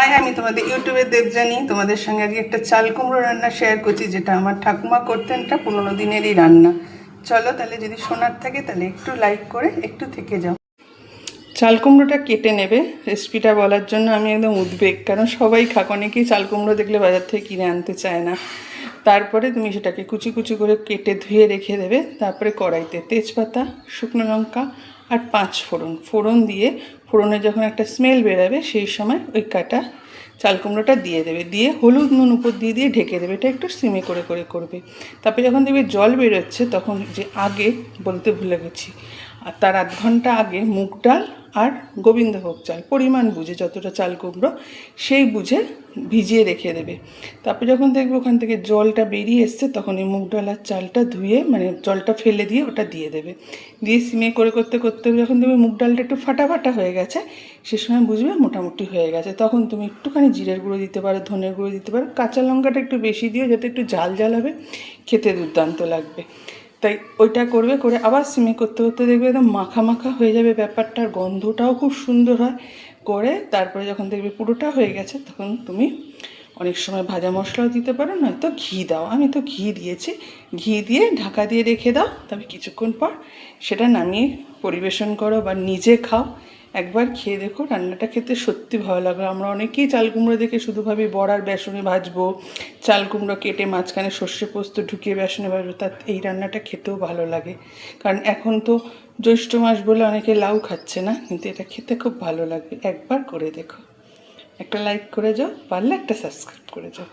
High, আমি তোমাদের ইউটিউবের দেবজানি। তোমাদের সঙ্গে আজকে একটা চাল কুমড়ো রান্না শেয়ার করছি, যেটা আমার ঠাকুমা করতেন। এটা 15 দিনেরই রান্না। চলো তাহলে, যদি শোনার থাকে তাহলে একটু লাইক করে একটু থেকে যাও। চাল কুমড়োটা কেটে নেবে। রেসিপিটা বলার জন্য আমি একদম উদ্বেগ, কারণ সবাই খাক, অনেকেই চাল কুমড়ো দেখলে বাজার থেকে কিনে আনতে চায় না। তারপরে তুমি সেটাকে কুচি কুচি করে কেটে ধুয়ে রেখে দেবে। তারপরে কড়াইতে তেজপাতা, শুকনো লঙ্কা আর 5 ফোড়ন ফোড়ন দিয়ে, ফোড়নে যখন একটা স্মেল বেরোবে সেই সময় ওই কাটা চাল কুমড়োটা দিয়ে দেবে। দিয়ে হলুদ নুন উপর দিয়ে দিয়ে ঢেকে দেবে। এটা একটু সিমে করে করে করবে। তারপরে যখন দেখবে জল বেরোচ্ছে, তখন যে আগে বলতে ভুলে গেছি, আর তার আধ ঘন্টা আগে মুগ ডাল আর গোবিন্দভোগ চাল পরিমাণ বুঝে, যতটা চাল কুমড়ো সেই বুঝে ভিজিয়ে রেখে দেবে। তারপরে যখন দেখবে ওখান থেকে জলটা বেরিয়ে এসছে, তখন এই মুগ ডাল আর চালটা ধুয়ে, মানে জলটা ফেলে দিয়ে ওটা দিয়ে দেবে। দিয়ে সিমে করে করতে করতে যখন তুমি মুগ ডালটা একটু ফাটা ফাটা হয়ে গেছে, সে সময় বুঝবে মোটামুটি হয়ে গেছে। তখন তুমি একটুখানি জিরের গুঁড়ো দিতে পারো, ধনের গুঁড়ো দিতে পারো, কাঁচা লঙ্কাটা একটু বেশি দিও, যাতে একটু ঝাল ঝাল হবে, খেতে দুর্দান্ত লাগবে। তাই ওইটা করবে, করে আবার সিমে করতে করতে দেখবে একদম মাখা মাখা হয়ে যাবে ব্যাপারটার, গন্ধটাও খুব সুন্দর হয়। করে তারপরে যখন দেখবে পুরোটা হয়ে গেছে, তখন তুমি অনেক সময় ভাজা মশলাও দিতে পারো, নয়তো ঘি দাও। আমি তো ঘি দিয়েছি। ঘি দিয়ে ঢাকা দিয়ে রেখে দাও। তবে কিছুক্ষণ পর সেটা নামিয়ে পরিবেশন করো বা নিজে খাও। একবার খেয়ে দেখো, রান্নাটা খেতে সত্যি ভালো লাগবে। আমরা অনেকেই চাল কুমড়ো দেখে শুধু ভাবি বড়ার বেসনে ভাজবো, চাল কুমড়ো কেটে মাঝখানে সর্ষে পোস্ত ঢুকিয়ে বেসনে ভাজবো। তার এই রান্নাটা খেতেও ভালো লাগে, কারণ এখন তো জ্যৈষ্ঠ মাস বলে অনেকে লাউ খাচ্ছে না, কিন্তু এটা খেতে খুব ভালো লাগবে। একবার করে দেখো। একটা লাইক করে যাও, পারলে একটা সাবস্ক্রাইব করে যাও।